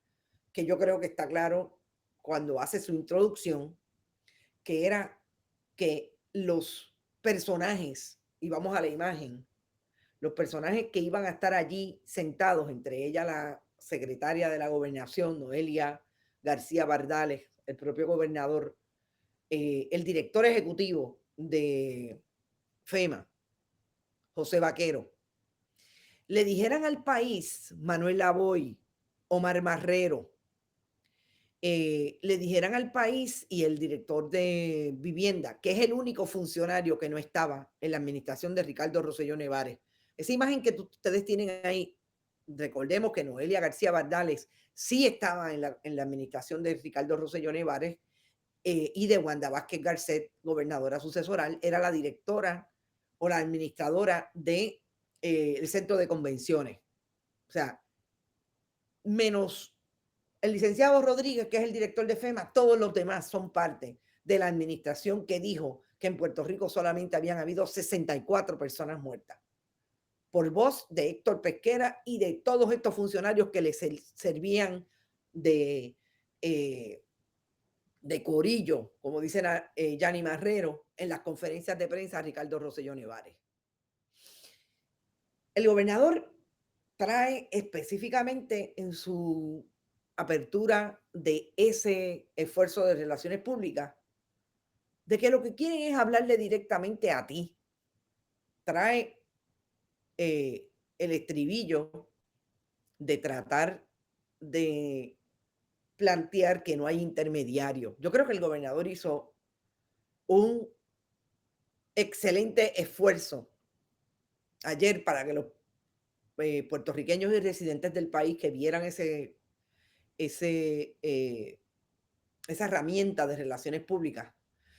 que yo creo que está claro cuando hace su introducción, que era que los personajes, y vamos a la imagen, los personajes que iban a estar allí sentados, entre ellas la secretaria de la gobernación, Noelia García Bardales, el propio gobernador, el director ejecutivo de FEMA, José Vaquero, le dijeran al país, Manuel Lavoy, Omar Marrero, le dijeran al país y el director de vivienda, que es el único funcionario que no estaba en la administración de Ricardo Rosselló Nevares. Esa imagen que ustedes tienen ahí, recordemos que Noelia García Bardales sí estaba en la administración de Ricardo Rosselló Nevares, y de Wanda Vázquez Garcet, gobernadora sucesoral, era la directora o la administradora de el centro de convenciones. O sea, menos el licenciado Rodríguez, que es el director de FEMA, todos los demás son parte de la administración que dijo que en Puerto Rico solamente habían habido 64 personas muertas, por voz de Héctor Pesquera y de todos estos funcionarios que les servían de, eh, de corillo, como dicen Yanni Marrero, en las conferencias de prensa a Ricardo Rosselló Nevares. El gobernador trae específicamente en su apertura de ese esfuerzo de relaciones públicas, de que lo que quieren es hablarle directamente a ti. Trae el estribillo de tratar de plantear que no hay intermediario. Yo creo que el gobernador hizo un excelente esfuerzo ayer para que los puertorriqueños y residentes del país que vieran ese, esa herramienta de relaciones públicas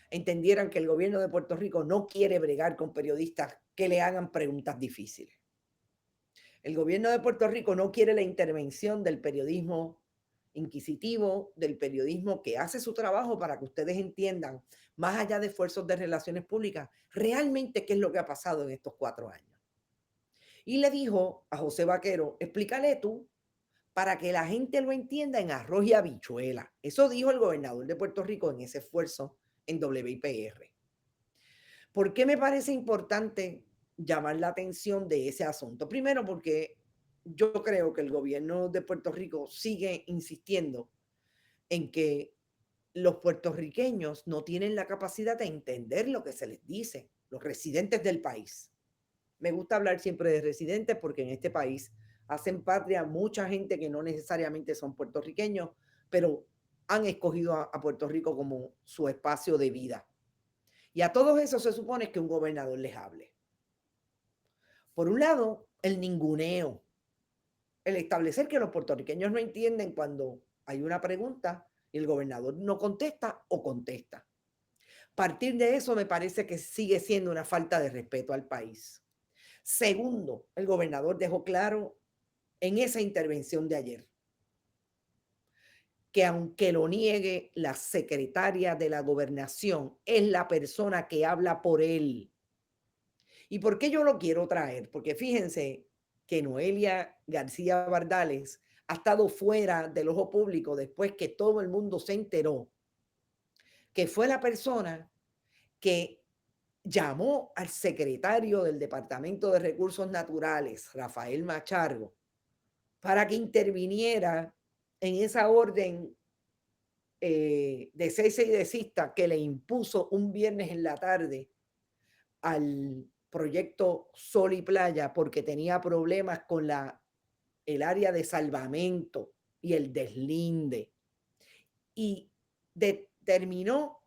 entendieran que el gobierno de Puerto Rico no quiere bregar con periodistas que le hagan preguntas difíciles. El gobierno de Puerto Rico no quiere la intervención del periodismo inquisitivo, del periodismo que hace su trabajo para que ustedes entiendan, más allá de esfuerzos de relaciones públicas, realmente qué es lo que ha pasado en estos 4 años. Y le dijo a José Vaquero, explícale tú para que la gente lo entienda en arroz y habichuela. Eso dijo el gobernador de Puerto Rico en ese esfuerzo en WIPR. ¿Por qué me parece importante llamar la atención de ese asunto? Primero, porque yo creo que el gobierno de Puerto Rico sigue insistiendo en que los puertorriqueños no tienen la capacidad de entender lo que se les dice, los residentes del país. Me gusta hablar siempre de residentes porque en este país hacen patria mucha gente que no necesariamente son puertorriqueños, pero han escogido a Puerto Rico como su espacio de vida. Y a todos esos se supone que un gobernador les hable. Por un lado, el ninguneo, el establecer que los puertorriqueños no entienden cuando hay una pregunta y el gobernador no contesta o contesta. Partir de eso me parece que sigue siendo una falta de respeto al país. Segundo, el gobernador dejó claro en esa intervención de ayer que aunque lo niegue la secretaria de la gobernación, es la persona que habla por él. ¿Y por qué yo lo quiero traer? Porque fíjense que Noelia García Bardales ha estado fuera del ojo público después que todo el mundo se enteró que fue la persona que llamó al secretario del Departamento de Recursos Naturales, Rafael Machargo, para que interviniera en esa orden de cese y desista que le impuso un viernes en la tarde al proyecto Sol y Playa porque tenía problemas con el área de salvamento y el deslinde. Y determinó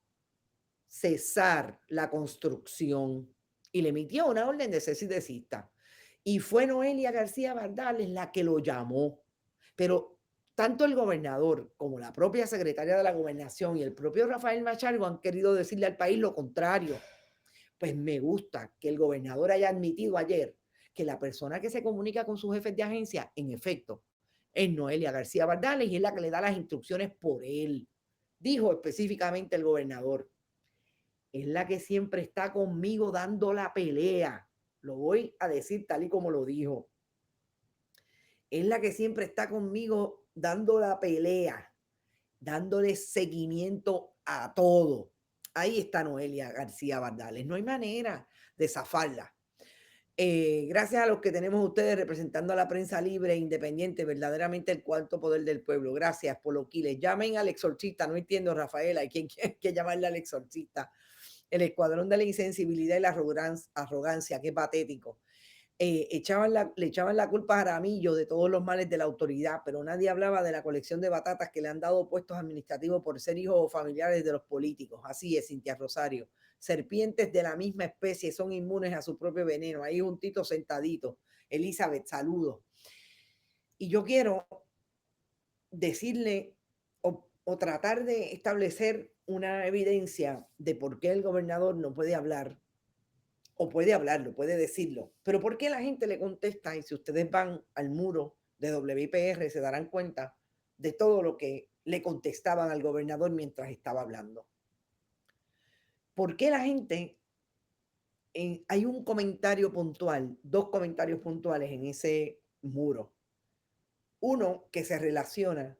cesar la construcción y le emitió una orden de cese y desista. Y fue Noelia García Bardales la que lo llamó. Pero tanto el gobernador como la propia secretaria de la gobernación y el propio Rafael Machargo han querido decirle al país lo contrario. Pues me gusta que el gobernador haya admitido ayer que la persona que se comunica con sus jefes de agencia, en efecto, es Noelia García Bardales y es la que le da las instrucciones por él. Dijo específicamente el gobernador. Es la que siempre está conmigo dando la pelea. Lo voy a decir tal y como lo dijo. Es la que siempre está conmigo dando la pelea, dándole seguimiento a todo. Ahí está Noelia García Bardales. No hay manera de zafarla. Gracias a los que tenemos ustedes representando a la prensa libre e independiente, verdaderamente el cuarto poder del pueblo. Gracias por lo que les llamen al exorcista. No entiendo, Rafaela, hay que llamarle al exorcista. El escuadrón de la insensibilidad y la arrogancia, qué patético. Le echaban la culpa a Jaramillo de todos los males de la autoridad, pero nadie hablaba de la colección de batatas que le han dado puestos administrativos por ser hijos o familiares de los políticos. Así es, Cintia Rosario. Serpientes de la misma especie son inmunes a su propio veneno. Ahí un Tito sentadito. Elizabeth, saludo. Y yo quiero decirle o tratar de establecer una evidencia de por qué el gobernador no puede hablar, o puede hablarlo, puede decirlo, pero por qué la gente le contesta. Y si ustedes van al muro de WIPR se darán cuenta de todo lo que le contestaban al gobernador mientras estaba hablando. ¿Por qué la gente hay un comentario puntual, dos comentarios puntuales en ese muro? Uno que se relaciona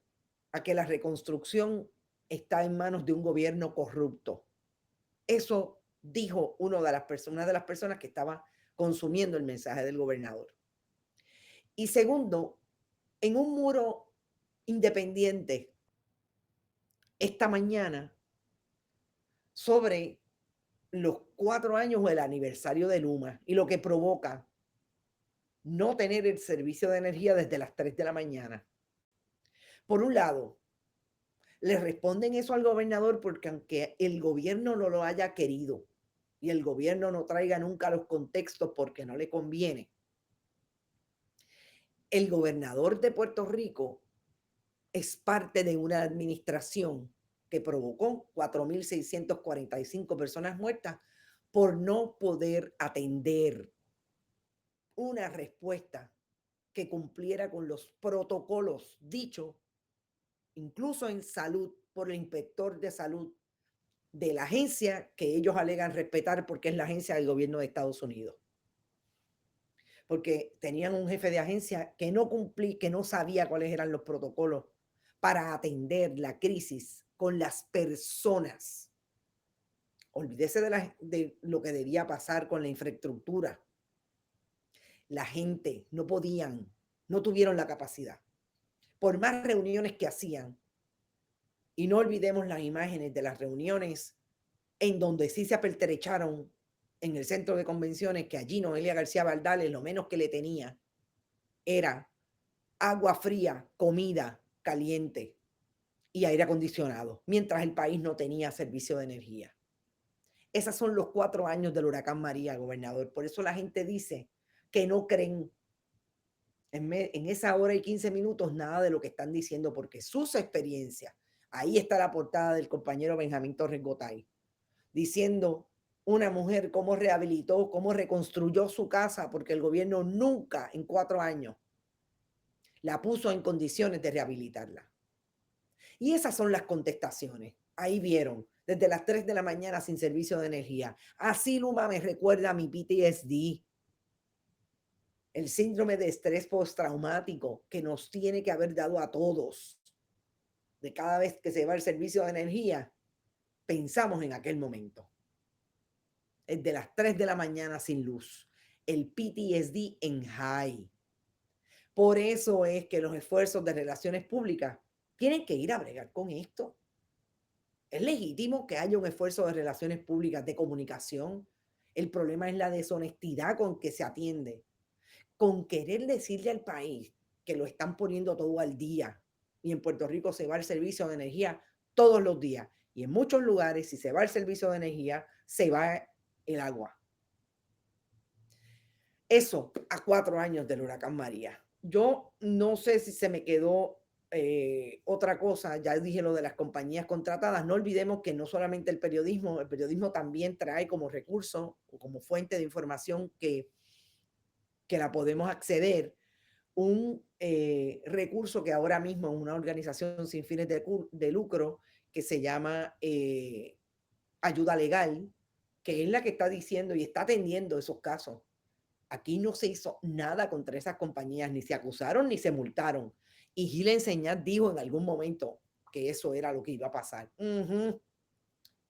a que la reconstrucción está en manos de un gobierno corrupto. Eso dijo una de las personas que estaba consumiendo el mensaje del gobernador. Y segundo, en un muro independiente esta mañana sobre los 4 años o el aniversario de Luma y lo que provoca no tener el servicio de energía desde las 3 de la mañana. Por un lado, le responden eso al gobernador porque aunque el gobierno no lo haya querido y el gobierno no traiga nunca los contextos porque no le conviene, el gobernador de Puerto Rico es parte de una administración que provocó 4.645 personas muertas por no poder atender una respuesta que cumpliera con los protocolos dichos, incluso en salud, por el inspector de salud de la agencia que ellos alegan respetar porque es la agencia del gobierno de Estados Unidos. Porque tenían un jefe de agencia que no cumplía, que no sabía cuáles eran los protocolos para atender la crisis con las personas. Olvídese de lo que debía pasar con la infraestructura. La gente no podían, no tuvieron la capacidad. Por más reuniones que hacían, y no olvidemos las imágenes de las reuniones en donde sí se apertrecharon en el centro de convenciones, que allí Noelia García Bardales lo menos que le tenía era agua fría, comida caliente y aire acondicionado, mientras el país no tenía servicio de energía. Esos son los 4 años del huracán María, gobernador. Por eso la gente dice que no creen en esa hora y 15 minutos nada de lo que están diciendo, porque sus experiencias, ahí está la portada del compañero Benjamín Torres Gotay, diciendo una mujer cómo rehabilitó, cómo reconstruyó su casa, porque el gobierno nunca en 4 años la puso en condiciones de rehabilitarla. Y esas son las contestaciones. Ahí vieron, desde las 3 de la mañana sin servicio de energía. Así Luma me recuerda a mi PTSD, el síndrome de estrés postraumático que nos tiene que haber dado a todos. De cada vez que se va el servicio de energía, pensamos en aquel momento. Desde las 3 de la mañana sin luz. El PTSD en high. Por eso es que los esfuerzos de relaciones públicas tienen que ir a bregar con esto. Es legítimo que haya un esfuerzo de relaciones públicas, de comunicación. El problema es la deshonestidad con que se atiende, con querer decirle al país que lo están poniendo todo al día. Y en Puerto Rico se va el servicio de energía todos los días. Y en muchos lugares, si se va el servicio de energía, se va el agua. Eso a 4 años del huracán María. Yo no sé si se me quedó otra cosa. Ya dije lo de las compañías contratadas. No olvidemos que no solamente el periodismo también trae como recurso o como fuente de información que que la podemos acceder, un recurso que ahora mismo es una organización sin fines de lucro que se llama Ayuda Legal, que es la que está diciendo y está atendiendo esos casos. Aquí no se hizo nada contra esas compañías, ni se acusaron ni se multaron. Y Gil Enseñat dijo en algún momento que eso era lo que iba a pasar.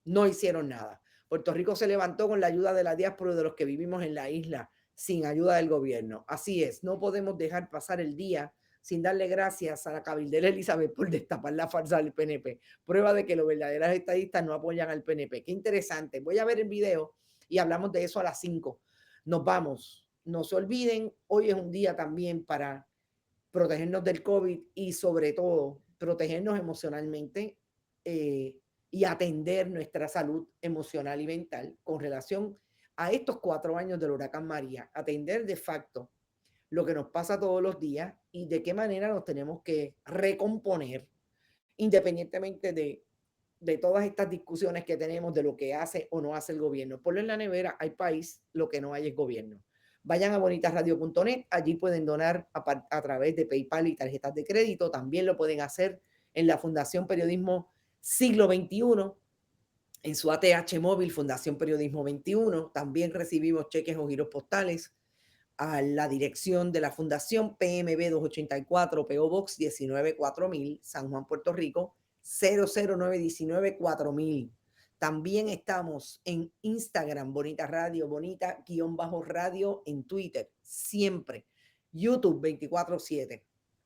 No hicieron nada. Puerto Rico se levantó con la ayuda de la diáspora y de los que vivimos en la isla, sin ayuda del gobierno. Así es, no podemos dejar pasar el día sin darle gracias a la cabildera Elizabeth por destapar la farsa del PNP. Prueba de que los verdaderos estadistas no apoyan al PNP. Qué interesante. Voy a ver el video y hablamos de eso a las 5. Nos vamos. No se olviden, hoy es un día también para protegernos del COVID y sobre todo protegernos emocionalmente y atender nuestra salud emocional y mental con relación a estos 4 años del huracán María, atender de facto lo que nos pasa todos los días y de qué manera nos tenemos que recomponer independientemente de todas estas discusiones que tenemos de lo que hace o no hace el gobierno. Ponlo en la nevera, hay país, lo que no hay es gobierno. Vayan a bonitasradio.net, allí pueden donar a través de PayPal y tarjetas de crédito, también lo pueden hacer en la Fundación Periodismo Siglo XXI, en su ATH móvil, Fundación Periodismo 21, también recibimos cheques o giros postales a la dirección de la Fundación PMB 284, PO Box 194000, San Juan, Puerto Rico, 00919 4000. También estamos en Instagram, Bonita Radio, Bonita-radio en Twitter, siempre. YouTube 24/7,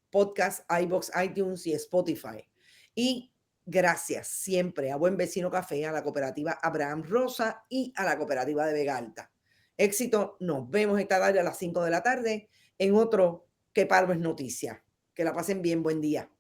podcast, iBox, iTunes y Spotify. Y gracias siempre a Buen Vecino Café, a la cooperativa Abraham Rosa y a la cooperativa de Vega Alta. Éxito, nos vemos esta tarde a las 5 de la tarde en otro Que Palo es Noticia. Que la pasen bien, buen día.